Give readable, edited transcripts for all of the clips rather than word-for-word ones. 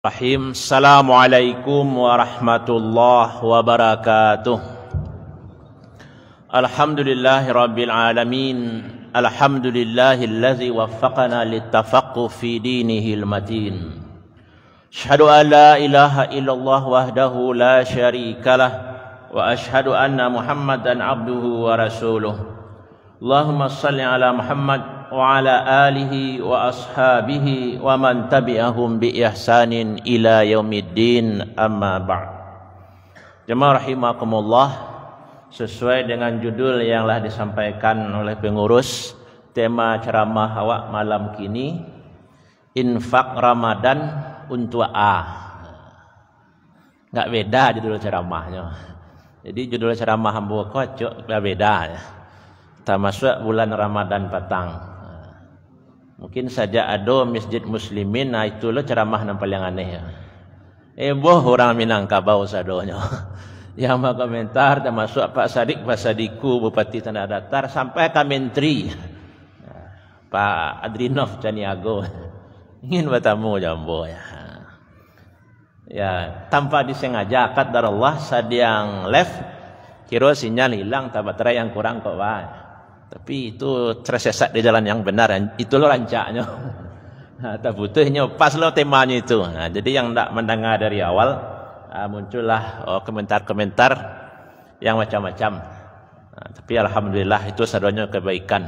Rahim. Assalamualaikum warahmatullahi wabarakatuh. Alhamdulillahi rabbil alamin. Alhamdulillahillazi waffaqana littafaqquh fi dinihil matin. Asyhadu an la ilaha illallah wahdahu la syarikalah wa asyhadu anna Muhammadan abduhu wa rasuluh. Allahumma salli ala Muhammad wa ala alihi wa ashabihi wa man tabi'ahum bi ihsanin ila yaumiddin, amma ba'd. Jemaah rahimakumullah, sesuai dengan judul yang telah disampaikan oleh pengurus, tema ceramah awak malam kini, infak Ramadan untuk Enggak beda judul ceramahnya. Jadi judul ceramah hamba kocok enggak beda ya. Tak masuk bulan Ramadan patang. Mungkin saja ada masjid muslimin, nah itu lo ceramah yang paling aneh ya. Boh orang Minangkabau sadonya. Yang mau komentar termasuk Pak Sadik, Pak Sadiku, Bupati Tanah Datar, sampai ke Menteri Pak Adrinov Caniago. Ingin bertamu jambo ya. Ya, tanpa disengaja kadar Allah sadiang left, kira sinyal hilang, tak baterai yang kurang kok wah. Tapi itu tersesat di jalan yang benar, itu lo rancaknya. Tak butuhnya pas lo temanya itu. Nah, jadi yang tak mendengar dari awal muncullah komentar-komentar yang macam-macam. Nah, tapi alhamdulillah itu sadonya kebaikan.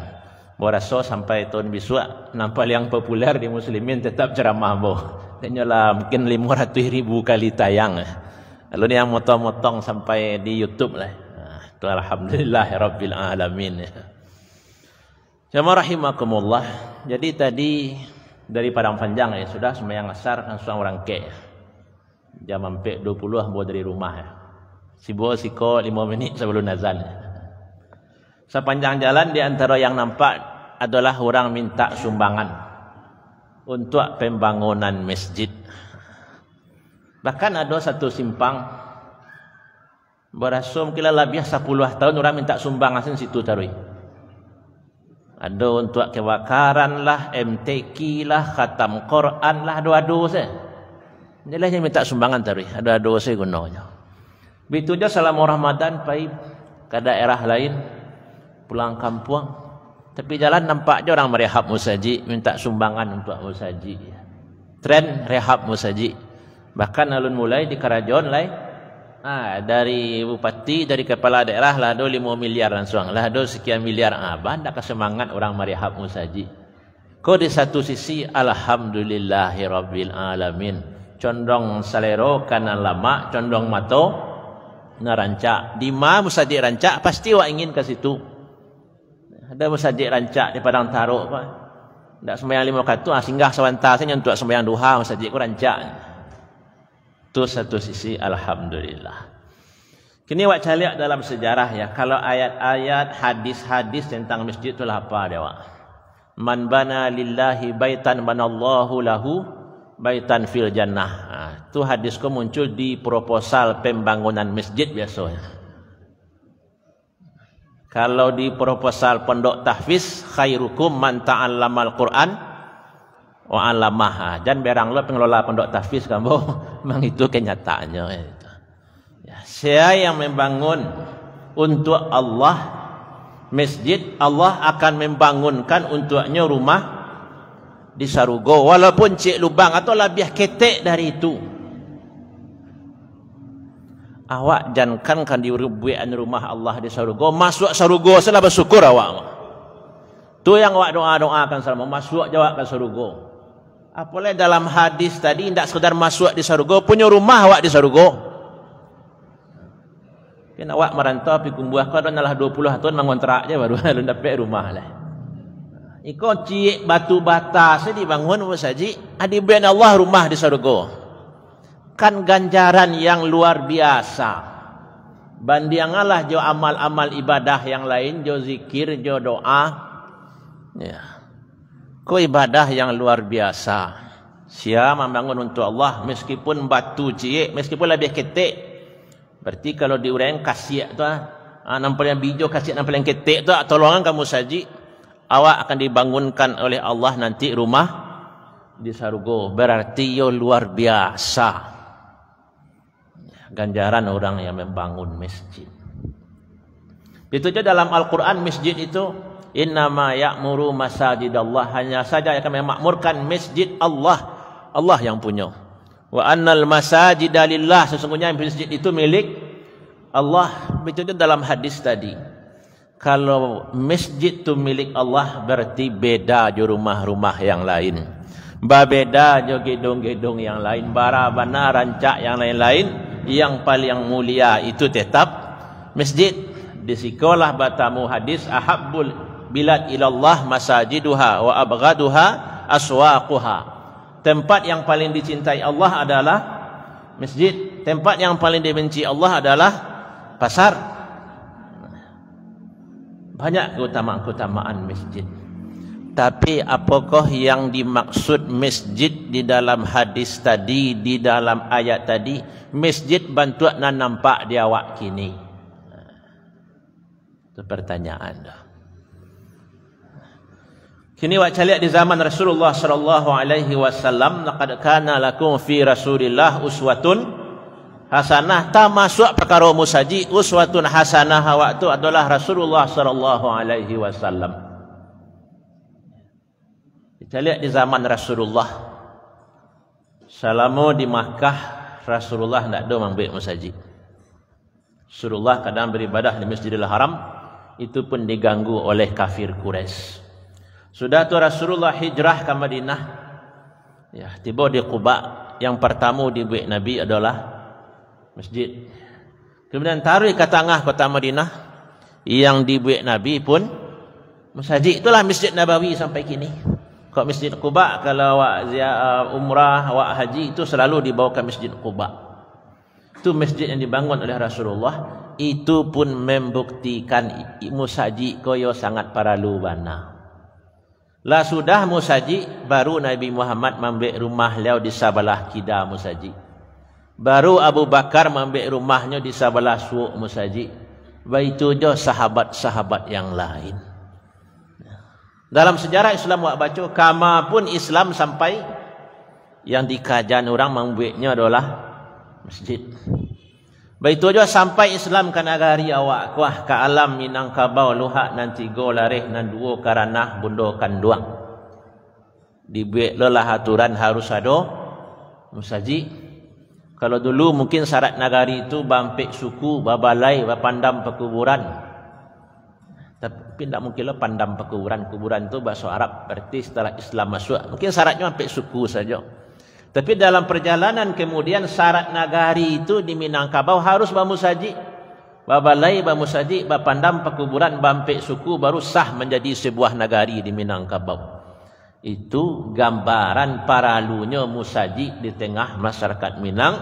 Boraso sampai tahun besok nampak yang populer di muslimin tetap ceramah boh. Dan lah mungkin 500.000 kali tayang. Lalu ni yang motong-motong sampai di YouTube lah. Nah, itu alhamdulillah rabbil alamin. Jemaah rahimakumullah. Jadi tadi dari Padang Panjang ya sudah sembahyang asar langsung orang ke. Jam 4.20 bawa dari rumah ya. Sibo siko 5 menit sebelum azan. Sepanjang jalan di antara yang nampak adalah orang minta sumbangan untuk pembangunan masjid. Bahkan ada satu simpang berasum kira lebih 10 tahun orang minta sumbangan situ tarui. Ada untuk kebakaran lah, MTQ lah, khatam Quran lah, ado-ado saya. Inilah yang minta sumbangan tadi, ado-ado saya gunanya. Begitu saja selama Ramadan pergi ke daerah lain, pulang kampung. Tapi jalan nampak je orang merehab musaji, minta sumbangan untuk musaji. Tren rehab musaji. Bahkan alun mulai di kerajaan lain. Dari bupati, dari kepala daerah lah ada 5 miliar langsung, lah ada sekian miliar. Banyak kesemangat orang merehab musaji. Kau di satu sisi alhamdulillahirabbil alamin. Condong salero kanan lama, condong mato ngarancak. Di mana musaji rancak pasti wak ingin ke situ. Ada musaji rancak di Padang Taruk apa? Ndak sembahyang 5 waktu, singgah sewanta saja untuk sembahyang duha musaji ku rancak. Itu satu sisi alhamdulillah. Kini wak caliak dalam sejarah ya, kalau ayat-ayat hadis-hadis tentang masjid itu apa dia wak? Man bana lillahi baitan banallahu lahu baitan fil jannah. Itu hadisku muncul di proposal pembangunan masjid biasanya. Kalau di proposal pondok tahfiz, khairukum man ta'allamal Quran wa 'allamaha. Dan berang lo pengelola pondok tahfiz kamu, memang itu kenyataannya itu. Ya, saya yang membangun untuk Allah masjid, Allah akan membangunkan untuknya rumah di Sarugo walaupun cik lubang atau lebih ketek dari itu. Awak jangan kan dirubuian rumah Allah di Sarugo, masuk Sarugo salah bersyukur awak. Tu yang awak doa-doakan selama masuk jawab ke Sarugo. Apalagi dalam hadis tadi tidak sekedar masuk di Sarugo, punya rumah awak di Sarugo. Kan awak merantau pergi kumbuah kau adalah 20 tahun mengontrak je baru lalu dapat rumah lah. Iko cik batu bata saya dibangun saji, adi ben Allah rumah di Sarugo. Kan ganjaran yang luar biasa. Bandiangalah jo amal-amal ibadah yang lain, jo zikir, jo doa. Ya. Ko ibadah yang luar biasa. Sia membangun untuk Allah meskipun batu cik, meskipun lebih ketek. Berarti kalau diurang kasih tu nampak yang bijo kasih nampak yang ketek tu tolongan kamu saji, awak akan dibangunkan oleh Allah nanti rumah di surga, berarti yo luar biasa ganjaran orang yang membangun masjid. Itu saja dalam Al-Quran masjid itu innama ya'muru masajidallah, hanya saja yang akan memakmurkan masjid Allah, Allah yang punya. Wa annal masajida lillah, sesungguhnya masjid itu milik Allah. Itu dalam hadis tadi. Kalau masjid itu milik Allah berarti beda jo rumah-rumah yang lain. Beda jo gedung-gedung yang lain, barabana rancak yang lain-lain. Yang paling mulia itu tetap masjid. Di sekolah batamu hadis ahabbul bilad ilallah masajiduha wa abghaduha aswaquha. Tempat yang paling dicintai Allah adalah masjid. Tempat yang paling dibenci Allah adalah pasar. Banyak keutamaan-keutamaan masjid. Tapi apakah yang dimaksud masjid di dalam hadis tadi, di dalam ayat tadi? Masjid bantuan nan nampak di awak kini. Itu pertanyaan dah. Kini wak lihat di zaman Rasulullah sallallahu alaihi wasallam, laqad kana lakum fi Rasulillah uswatun hasanah. Ta masuk perkara musaji, uswatun hasanah waktu adalah Rasulullah sallallahu alaihi wasallam. Kita lihat di zaman Rasulullah, selama di Makkah Rasulullah tidak ada mengambil masjid. Rasulullah kadang beribadah di Masjidil Haram, itu pun diganggu oleh kafir Quraisy. Sudah tu Rasulullah hijrah ke Madinah, ya, tiba di Quba, yang pertama dibuat Nabi adalah masjid. Kemudian taruh ke tengah kota Madinah, yang dibuat Nabi pun masjid. Itulah Masjid Nabawi sampai kini. Kalau Masjid Quba, kalau awak umrah, awak haji, itu selalu dibawa ke Masjid Quba. Itu masjid yang dibangun oleh Rasulullah. Itu pun membuktikan musaji koyo sangat paralu bana. Lah sudah musaji, baru Nabi Muhammad membuat rumah beliau di sebelah kida musaji. Baru Abu Bakar membuat rumahnya di sebelah suuk musaji. Begitu juga sahabat-sahabat yang lain. Dalam sejarah Islam wak baca, kama pun Islam sampai yang dikajian orang membuatnya adalah masjid. Begitu juga sampai Islam ke negari awak kuah ke alam Minangkabau luhak nanti go larih nan duo karanah bundokan duang. Dibuat lelah aturan harus ada masjid. Kalau dulu mungkin syarat negari itu bampik suku, babalai, bapandam pekuburan. Tapi tidak mungkinlah pandam pekuburan. Kuburan itu bahasa Arab, berarti setelah Islam masuk. Mungkin syaratnya sampai suku saja. Tapi dalam perjalanan kemudian syarat nagari itu di Minangkabau harus bamusaji. Babalai, bamusaji, bapandam pekuburan, bampik suku baru sah menjadi sebuah nagari di Minangkabau. Itu gambaran paralunya musaji di tengah masyarakat Minang.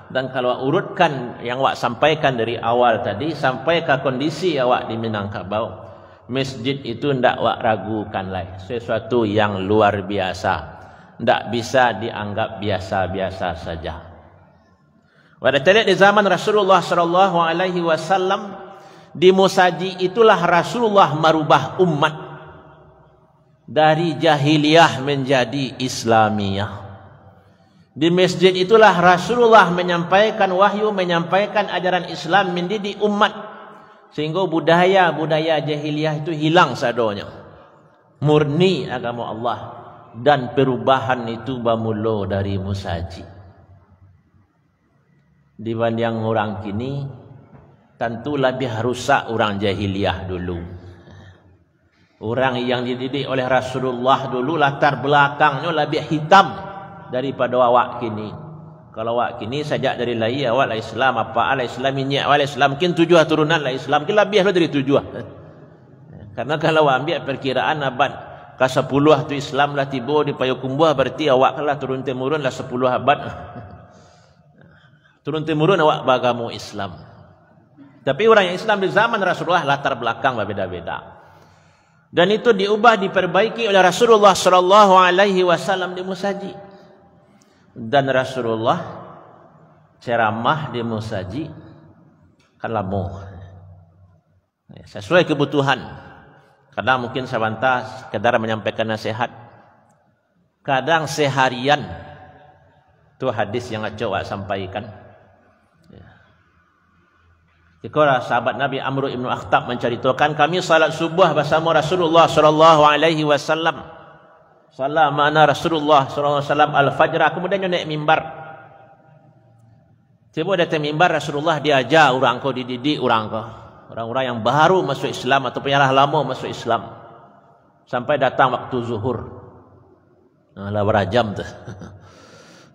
Dan kalau urutkan yang awak sampaikan dari awal tadi sampai ke kondisi awak di Minangkabau, masjid itu tidak awak ragukan lagi, sesuatu yang luar biasa, tidak bisa dianggap biasa-biasa saja. Pada lihat di zaman Rasulullah sallallahu alaihi wasallam, di musaji itulah Rasulullah merubah umat dari jahiliyah menjadi Islamiyah. Di masjid itulah Rasulullah menyampaikan wahyu, menyampaikan ajaran Islam, mendidik umat sehingga budaya-budaya jahiliyah itu hilang sadanya. Murni agama Allah, dan perubahan itu bermula dari musaji. Dibanding orang kini, tentu lebih rusak orang jahiliyah dulu. Orang yang dididik oleh Rasulullah dulu latar belakangnya lebih hitam daripada awak kini. Kalau awak kini sejak dari lahir awak lah Islam, apa ala Islam ini awak Islam mungkin 7 turunan lah Islam, mungkin lebih dari 7. Karena kalau awak ambil perkiraan abad ke-10 tu Islam lah tiba di Payakumbuh, berarti awak lah turun temurun lah 10 abad. Turun temurun awak beragama Islam. Tapi orang yang Islam di zaman Rasulullah latar belakang berbeza-beza. Dan itu diubah, diperbaiki oleh Rasulullah sallallahu alaihi wasallam di musaji. Dan Rasulullah ceramah di musaji kan lama, sesuai kebutuhan. Kadang mungkin sebentar sekedar menyampaikan nasihat, kadang seharian. Itu hadis yang Aceh wak sampaikan. Ketika sahabat Nabi Amr ibn Akhtab menceritakan, kami salat subuh bersama Rasulullah sallallahu alaihi wasallam. Salat mana Rasulullah sallallahu alaihi wasallam al-fajr, kemudian naik mimbar. Tiba datang mimbar Rasulullah diajar orang kau, dididik orang kau. Orang-orang yang baru masuk Islam atau yang lama masuk Islam. Sampai datang waktu zuhur. Lah berapa jam tu?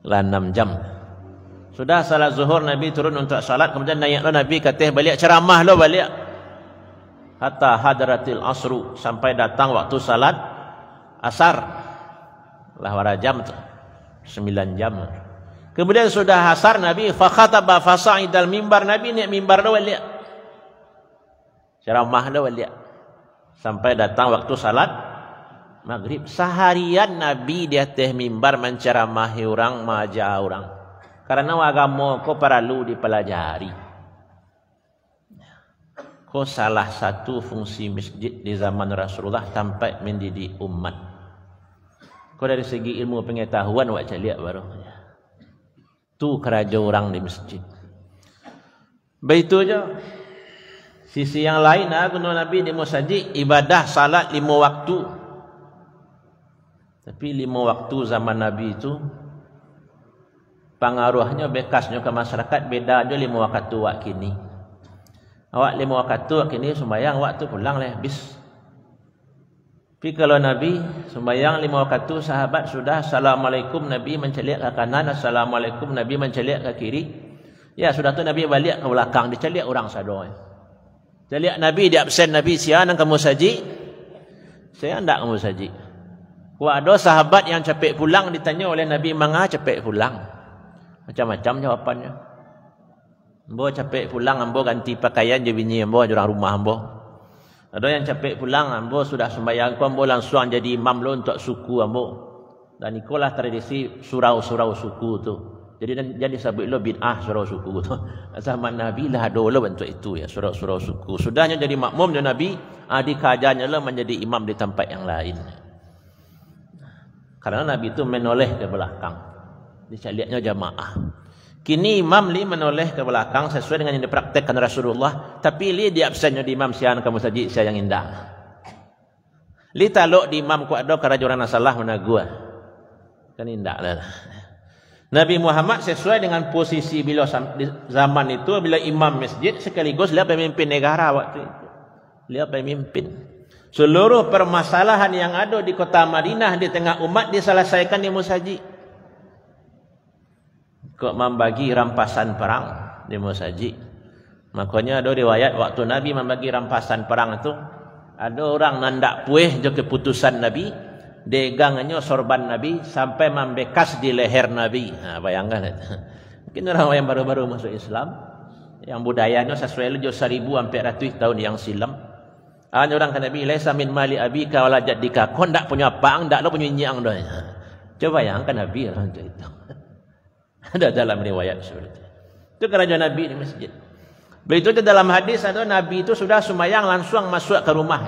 Lah 6 jam. Sudah salat zuhur, Nabi turun untuk salat, kemudian naiklah Nabi kata balik ceramah lo balik. Hatta hadratil asru, sampai datang waktu salat asar. Lah berapa jam tu? 9 jam. Kemudian sudah asar Nabi fa khataba fa sa'idal mimbar, Nabi naik mimbar lo balik. Ceramah lo balik. Sampai datang waktu salat maghrib. Seharian Nabi di atas mimbar menceramahi orang, mengajar orang. Karena agama kau perlu dipelajari. Kau salah satu fungsi masjid di zaman Rasulullah sampai mendidik umat. Kau dari segi ilmu pengetahuan wak caliak baru. Tu kerja orang di masjid. Begitu je. Sisi yang lain guna Nabi di masjid ibadah salat 5 waktu. Tapi 5 waktu zaman Nabi itu pengaruhnya bekasnya ke masyarakat beda aja 5 waktu wak kini. Awak 5 waktu wak kini sembahyang waktu pulang lah habis. Tapi kalau Nabi sembahyang 5 waktu, sahabat sudah assalamualaikum, Nabi menceliak ke kanan, assalamualaikum, Nabi menceliak ke kiri. Ya sudah tu Nabi balik ke belakang, diceliak orang sadoi. Celiak Nabi di absen Nabi, siapa yang kamu saji? Saya tidak kamu saji. Wah, ada sahabat yang capek pulang ditanya oleh Nabi, mengapa capek pulang? Macam-macam jawapannya. Ambo capek pulang, ambo ganti pakaian je bini ambo orang rumah ambo. Ada yang capek pulang, ambo sudah sembahyang, ambo langsung jadi imam lo untuk suku ambo. Dan itulah tradisi surau-surau suku tu. Jadi sabit lo bid'ah surau suku tu. Zaman Nabi lah ada lo bentuk itu ya, surau-surau suku. Sudahnya jadi makmum Nabi, dikajarnya lo menjadi imam di tempat yang lain. Karena Nabi itu menoleh ke belakang. Dicaliaknya jamaah. Kini imam li menoleh ke belakang sesuai dengan yang dipraktekkan Rasulullah. Tapi li di absennya di imam siang kamu saji saya yang indah. Li taluk di imam ku ada kerana orang salah menagua. Kan indah lah. Nabi Muhammad sesuai dengan posisi beliau di zaman itu, bila imam masjid sekaligus dia pemimpin negara waktu itu. Dia pemimpin. Seluruh permasalahan yang ada di kota Madinah di tengah umat diselesaikan di masjid. Kok membagi rampasan perang di masjid. Makanya ada riwayat waktu Nabi membagi rampasan perang itu, ada orang nandak puih je keputusan Nabi, degangannya sorban Nabi sampai membekas di leher Nabi. Bayangkan. Mungkin orang yang baru-baru masuk Islam, yang budayanya sesuai lu 1400 tahun yang silam. Hanya orang kata Nabi, laisa min mali abika wala jaddika. Kau ndak punya pang, ndak lo punya nyang dah. Coba bayangkan Nabi orang itu. Ada dalam riwayat seperti itu. Itu kerajaan Nabi di masjid. Begitu dalam hadis ada Nabi itu sudah sembahyang langsung masuk ke rumah.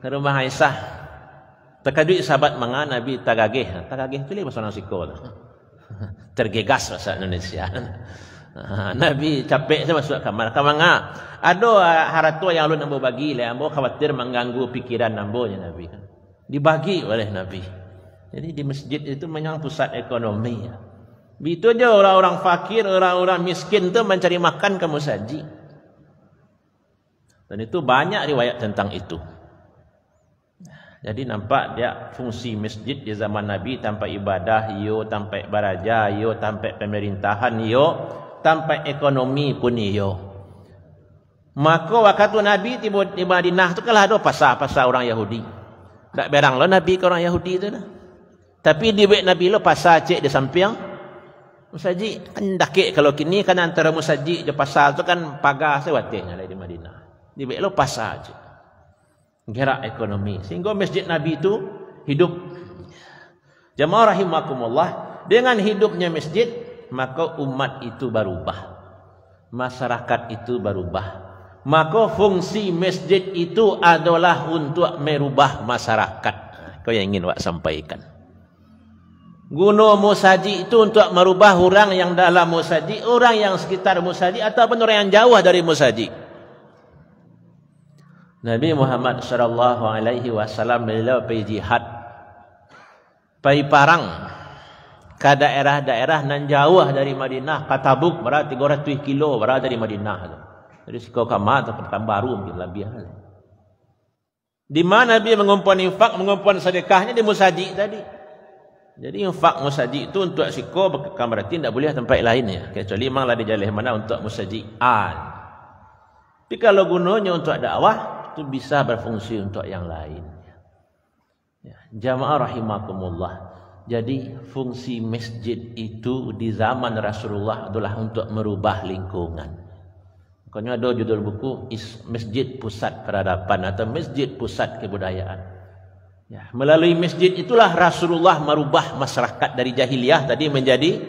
Ke rumah Aisyah. Terkadui sahabat mengan Nabi tagagih. Tagagih itu bahasa Nasiko. Tergegas bahasa Indonesia. Nabi capek saya masuk kamar. Kamanga ada haratua yang lu nak bagi lah. Ambo khawatir mengganggu pikiran ambo ya Nabi kan. Dibagi oleh Nabi. Jadi di masjid itu memang pusat ekonomi. Begitu aja orang-orang fakir, orang-orang miskin tu mencari makan ke masjid. Dan itu banyak riwayat tentang itu. Jadi nampak dia fungsi masjid di zaman Nabi tanpa ibadah, yo tanpa baraja, yo tanpa pemerintahan, yo tanpa ekonomi pun yo. Maka waktu Nabi tiba di Madinah tu kalah ada pasar-pasar orang Yahudi. Tak berang lo Nabi ke orang Yahudi tu dah. Tapi di bait Nabi lo pasar cek di samping masjid. Kan dakik kalau kini kan antara masjid je pasar tu kan pagar sewatnya di Madinah. Di bait lo pasar cek. Gerak ekonomi sehingga masjid Nabi itu hidup. Jamaah rahimakumullah, dengan hidupnya masjid maka umat itu berubah, masyarakat itu berubah. Maka fungsi masjid itu adalah untuk merubah masyarakat. Kau yang ingin wak sampaikan. Guna musaji itu untuk merubah orang yang dalam musaji, orang yang sekitar musaji, ataupun orang yang jauh dari musaji. Nabi Muhammad sallallahu alaihi wasallam beliau pergi jihad, pergi perang ke daerah-daerah nan jauh dari Madinah, ke Tabuk berada 300 kilo berada dari Madinah. Dari Sikau Kamar atau Pekan Baru mungkin lebih. Di mana Nabi mengumpulkan infak, mengumpulkan sedekahnya di musaji tadi. Jadi infak musaji itu untuk Sikau bukan berarti tidak boleh tempat lainnya. Kecuali memanglah di jalan mana untuk musaji. Tapi kalau gunanya untuk dakwah, itu bisa berfungsi untuk yang lain. Ya, jamaah rahimakumullah. Jadi fungsi masjid itu di zaman Rasulullah adalah untuk merubah lingkungan. Makanya ada judul buku Masjid Pusat Peradaban atau Masjid Pusat Kebudayaan. Ya, melalui masjid itulah Rasulullah merubah masyarakat dari jahiliyah tadi menjadi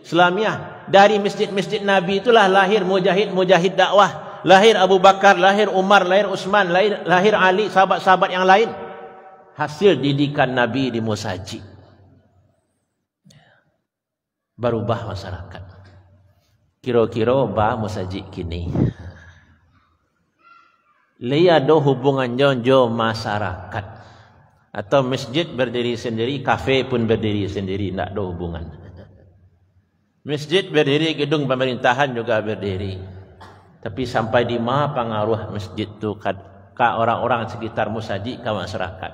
Islamiyah. Dari masjid-masjid Nabi itulah lahir mujahid-mujahid dakwah. Lahir Abu Bakar, lahir Umar, lahir Utsman, lahir Ali, sahabat-sahabat yang lain. Hasil didikan Nabi di musaji. Berubah masyarakat. Kira-kira bah musaji kini. Lia do hubungan jo masyarakat. Atau masjid berdiri sendiri, kafe pun berdiri sendiri, tidak ada hubungan. Masjid berdiri, gedung pemerintahan juga berdiri. Tapi sampai di mana pengaruh masjid itu ke orang-orang sekitar musaji, ke masyarakat.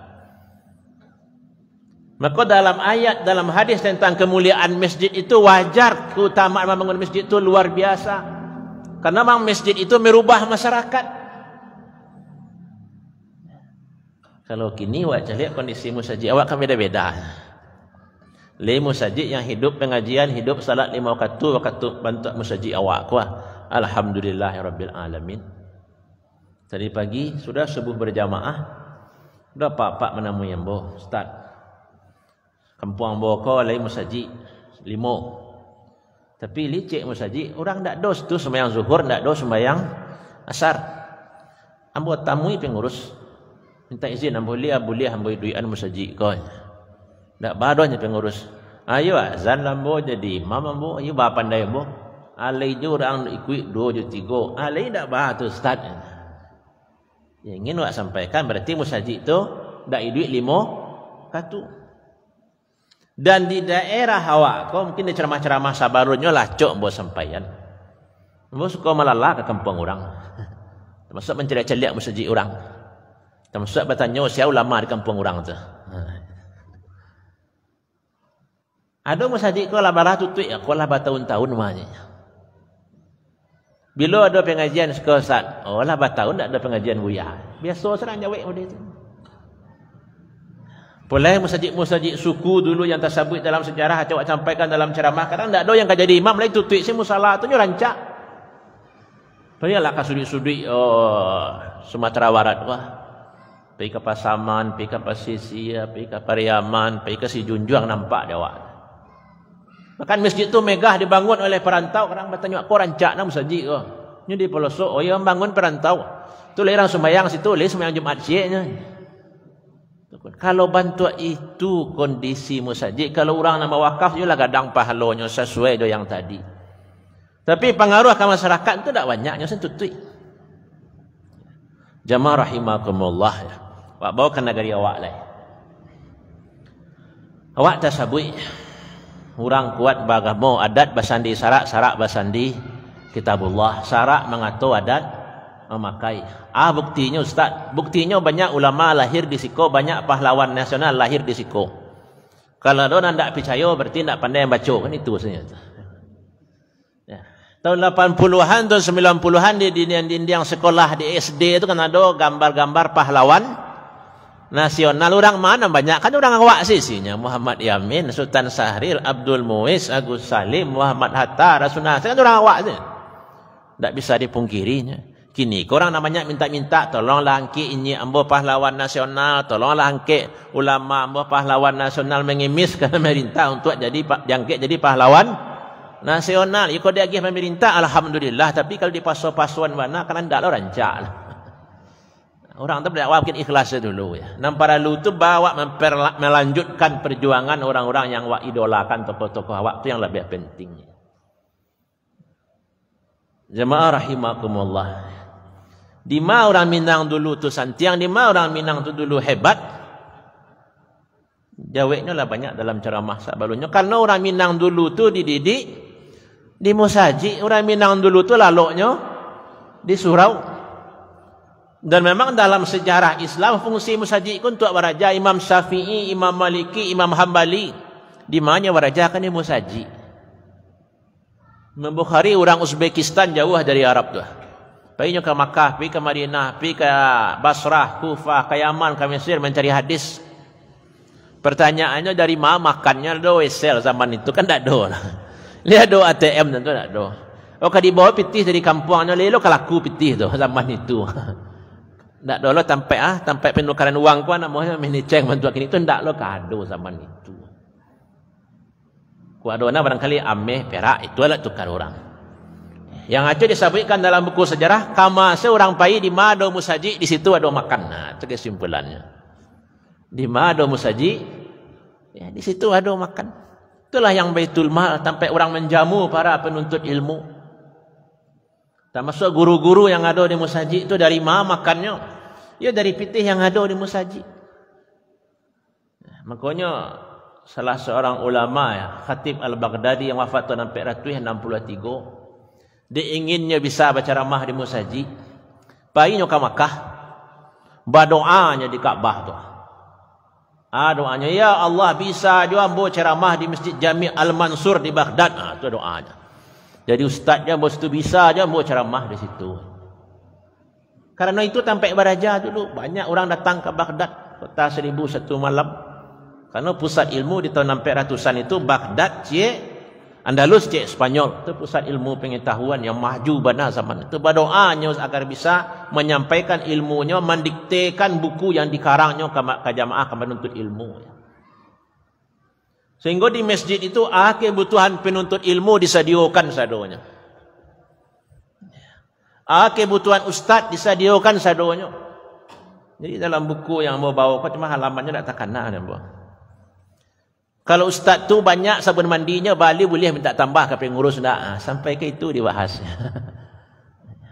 Maka dalam ayat, dalam hadis tentang kemuliaan masjid itu wajar keutamaan membangun masjid itu luar biasa. Karena memang masjid itu merubah masyarakat. Kalau kini awak lihat kondisi musaji awak kan beda-beda. Le musaji yang hidup pengajian, hidup salat 5 waktu bantu musaji awak kuah. Alhamdulillahirabbil alamin. Tadi pagi sudah subuh berjamaah. Sudah pak menemui ambo, Ustaz. Kampung ambo ko lai musaji 5. Tapi licik musaji, orang ndak dos tu sembahyang zuhur, ndak dos sembahyang asar. Ambo tamui pengurus. Minta izin ambo boleh ambo duian musaji kau. Ndak badonya pengurus. Ayo azan ambo jadi imam ambo, ayo ba pandai ambo. Alai jo orang ikut 2 je 3. Alai ndak ba tu ustaz. Yang ingin wak sampaikan berarti musaji itu ndak duit 5 katu. Dan di daerah awak kau mungkin di ceramah-ceramah sabarunyo lacok ambo sampaian. Ambo suka malala ke kampung orang. Termasuk menceliak-celiak musaji orang. Termasuk bertanya siapa ulama di kampung orang tu. Ada musaji kau lah barah tutui, kau lah bertahun-tahun namanya. Bila ada pengajian sekosat, oh lah bertahun tak ada pengajian buya. Biasa serang jawab model itu. Boleh musaji suku dulu yang tersebut dalam sejarah coba sampaikan dalam ceramah. Kadang tak ada yang jadi imam lagi tutui si musalah tu rancak. Pergilah ke sudut-sudut Sumatera Barat wah. Pergi ke Pasaman, pergi ke Pasisia, pergi ke Pariaman, pergi ke Sijunjuang nampak dia awak. Bahkan masjid tu megah dibangun oleh perantau. Orang bertanya, kau rancak nak musaji ke? Ini di pelosok, oh yang bangun perantau. Tu orang sembahyang situ, sembahyang Jumat Syeknya. Kalau bantu itu kondisi musaji, kalau orang nama wakaf juga kadang pahalanya sesuai dengan yang tadi. Tapi pengaruh ke masyarakat itu tak banyaknya sentutui. Jamaah rahimakumullah ya. Awak bawa ke negeri awak lah. Awak tasabui. Orang kuat bagamo adat basandi sarak basandi kitabullah. Sarak mengatur adat memakai. Buktinya Ustaz. Buktinya banyak ulama lahir di Siko, banyak pahlawan nasional lahir di Siko. Kalau orang tidak percaya berarti tidak pandai baca kan itu sebenarnya. Ya. Tahun 80-an, tahun 90-an di dinding sekolah di SD itu kan ada gambar-gambar pahlawan nasional. Orang mana banyak kan orang awak sisinya. Muhammad Yamin, Sultan Syahrir, Abdul Muiz, Agus Salim, Muhammad Hatta, Rasulullah. Kan orang awak saja. Tak bisa dipungkirinya. Kini korang namanya minta-minta tolonglah angkit ini ambo pahlawan nasional, tolonglah angkit ulama ambo pahlawan nasional mengemis ke pemerintah untuk diangkit jadi pahlawan nasional. Jika dia agih pemerintah alhamdulillah, tapi kalau di pasu-pasuan mana kan ndak lah rancak lah. Orang tu berdakwah mungkin ikhlas dulu ya. Dan para lu tu bawa melanjutkan perjuangan orang-orang yang wak idolakan tokoh-tokoh awak tu yang lebih penting. Jemaah rahimakumullah. Di mana orang Minang dulu tu santiang, di mana orang Minang tu dulu hebat. Jawabnya lah banyak dalam ceramah sebelumnya. Karena orang Minang dulu tu dididik di musaji, orang Minang dulu tu laloknya di surau. Dan memang dalam sejarah Islam fungsi musaji itu untuk waraja Imam Syafi'i, Imam Maliki, Imam Hambali. Di mana waraja kan di musaji. Imam Bukhari orang Uzbekistan jauh dari Arab tu. Perginya ke Makkah, pergi ke Madinah, pergi ke Basrah, Kufah, ke Yaman, ke Mesir mencari hadis. Pertanyaannya dari mana makannya ada wesel zaman itu kan tak ada. Lihat do ATM tentu tak ada. Oh kalau dibawa pitih dari kampungnya lelo kalaku pitih tu zaman itu. Tak ada lo tampai penukaran uang pun namanya meniceng bantuan kini tu tak lo kado zaman itu. Kuadona barangkali ameh perak itu adalah tukar orang. Yang aja disebutkan dalam buku sejarah kama seorang pai di mado musaji di situ ada makan. Nah, itu kesimpulannya. Di mado musaji ya di situ ada makan. Itulah yang Baitul Mal sampai orang menjamu para penuntut ilmu. Termasuk guru-guru yang ada di musaji itu dari mana makannya? Ya dari pitih yang ada di musaji. Makanya salah seorang ulama ya, Khatib Al-Baghdadi yang wafat tahun 463, dia inginnya bisa baca ramah di musaji. Bayinya ke Makkah, berdoanya di Ka'bah tu. Doanya, ya Allah bisa juga ambo ceramah di Masjid Jami' Al-Mansur di Baghdad. Itu doanya. Jadi ustaznya bos tu bisa aja ambo ceramah di situ. Karena itu sampai baraja dulu banyak orang datang ke Baghdad, kota 1001 malam. Karena pusat ilmu di tahun 400-an itu Baghdad, Andalus, Spanyol. Itu pusat ilmu pengetahuan yang maju benar zaman itu. Berdoanya agar bisa menyampaikan ilmunya, mendiktekan buku yang dikarangnya ke jamaah, ke penuntut ilmu. Sehingga di masjid itu kebutuhan penuntut ilmu disediakan sadonya. Kebutuhan ustaz disediakan sadonya. Jadi dalam buku yang mau bawa kau cuma halamannya tak terkena kan, kalau ustaz tu banyak sabun mandinya balik boleh minta tambah ke pengurus dah. Sampai ke itu dibahas.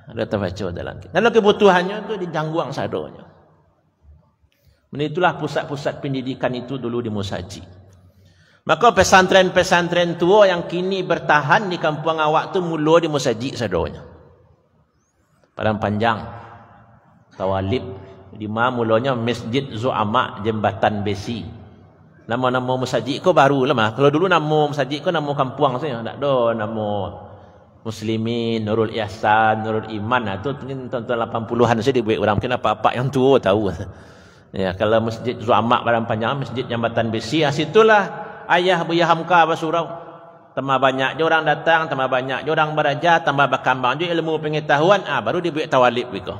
Ada terbaca dalam kita. Kalau kebutuhannya tu dijangguang sadonya. Itulah pusat-pusat pendidikan itu dulu di musaji. Maka pesantren-pesantren tua yang kini bertahan di kampung awak tu mula di musaji sadonya. Padang Panjang, Tawalib, di mana mulanya Masjid Zu'ama, Jembatan Besi. Nama-nama musaji ko baru lah mah. Kalau dulu nama musaji ko nama kampung saja, tak ada nama Muslimin, Nurul Ihsan, Nurul Iman. Itu mungkin tahun 80-an saja dibuat orang, mungkin apa-apa yang tua tahu. Ya, kalau Masjid Zu'ama Padang Panjang, Masjid Jembatan Besi, situlah ayah Buya Hamka bersurau. Tambah banyak je orang datang, tambah banyak je orang beraja, tambah berkembang je ilmu pengetahuan, baru dibuat tawalib begitu.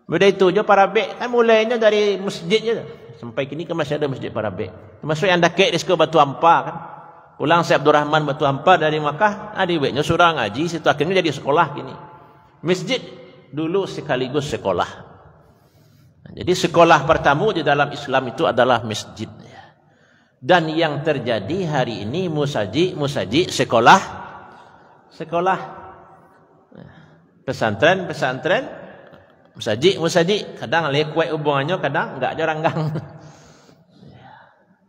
Benda itu je para bek kan mulainya dari masjid je. Sampai kini kan masih ada masjid para bek. Termasuk yang dekat di sekolah Batu Ampar kan. Pulang Syekh Abdul Rahman Batu Ampar dari Makkah, dibuatnya surah ngaji, situ akhirnya jadi sekolah kini. Masjid dulu sekaligus sekolah. Jadi sekolah pertama di dalam Islam itu adalah masjid. Dan yang terjadi hari ini musaji sekolah pesantren musaji kadang lekuat hubungannya, kadang enggak jarang gang.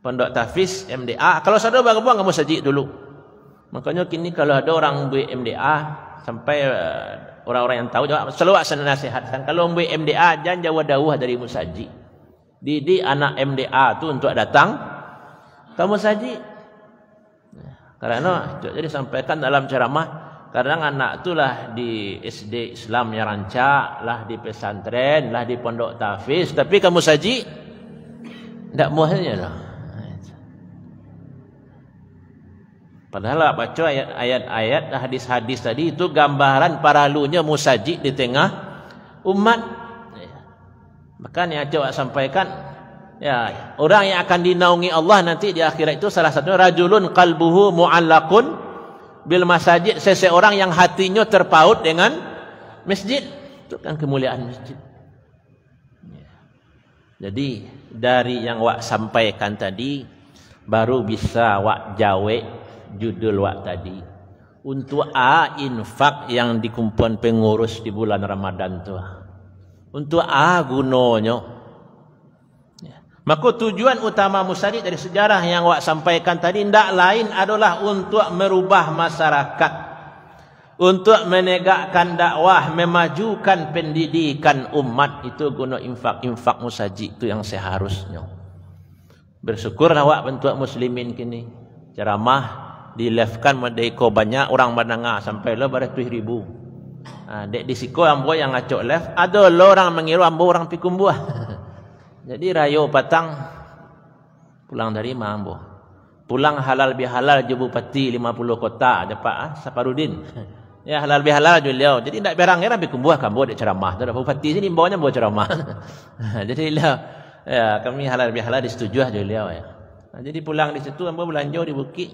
Pondok Tahfiz MDA kalau sudah berhubung dengan musaji dulu. Makanya kini kalau ada orang buat MDA sampai orang-orang yang tahu selalu asal nasihatkan kalau buat MDA jangan jauh-jauh dari musaji. Didik anak MDA tu untuk datang kamu saji. Karena jadi sampaikan dalam ceramah, kadang anak itulah di SD Islam yang rancak, lah di pesantren, lah di pondok tahfiz, tapi kamu saji tidak muahnya lah. Padahal baca ayat-ayat hadis-hadis tadi itu gambaran paralunya musaji di tengah umat. Bahkan yang coba sampaikan, ya, orang yang akan dinaungi Allah nanti di akhirat itu salah satunya rajulun qalbuhu mu'allaqun bil masajid, seseorang yang hatinya terpaut dengan masjid. Itu kan kemuliaan masjid. Jadi dari yang wak sampaikan tadi baru bisa wak jawe judul wak tadi. Untuk infak yang dikumpulkan pengurus di bulan Ramadan tu. Untuk gunanya. Maka tujuan utama musajid dari sejarah yang wak sampaikan tadi tidak lain adalah untuk merubah masyarakat, untuk menegakkan dakwah, memajukan pendidikan umat. Itu guna infak musajid itu yang seharusnya. Bersyukurlah wak bentuk muslimin kini ceramah di live kan merdeka banyak orang mendengar sampai le beratus ribu. Dek di siko ambo yang ngacok live ada lo orang mengira ambo orang pikun buah. Jadi rayo patang pulang dari ambo. Pulang halal bihalal je bupati 50 kota dapat Saparudin. Ya halal bihalal beliau. Jadi ndak berang era pikun buah kambo dek ceramah. Dak bupati sini bawanya bawa ceramah. Jadi ya kami halal bihalal disetujui beliau ya. Jadi pulang di situ ambo belanja di bukit.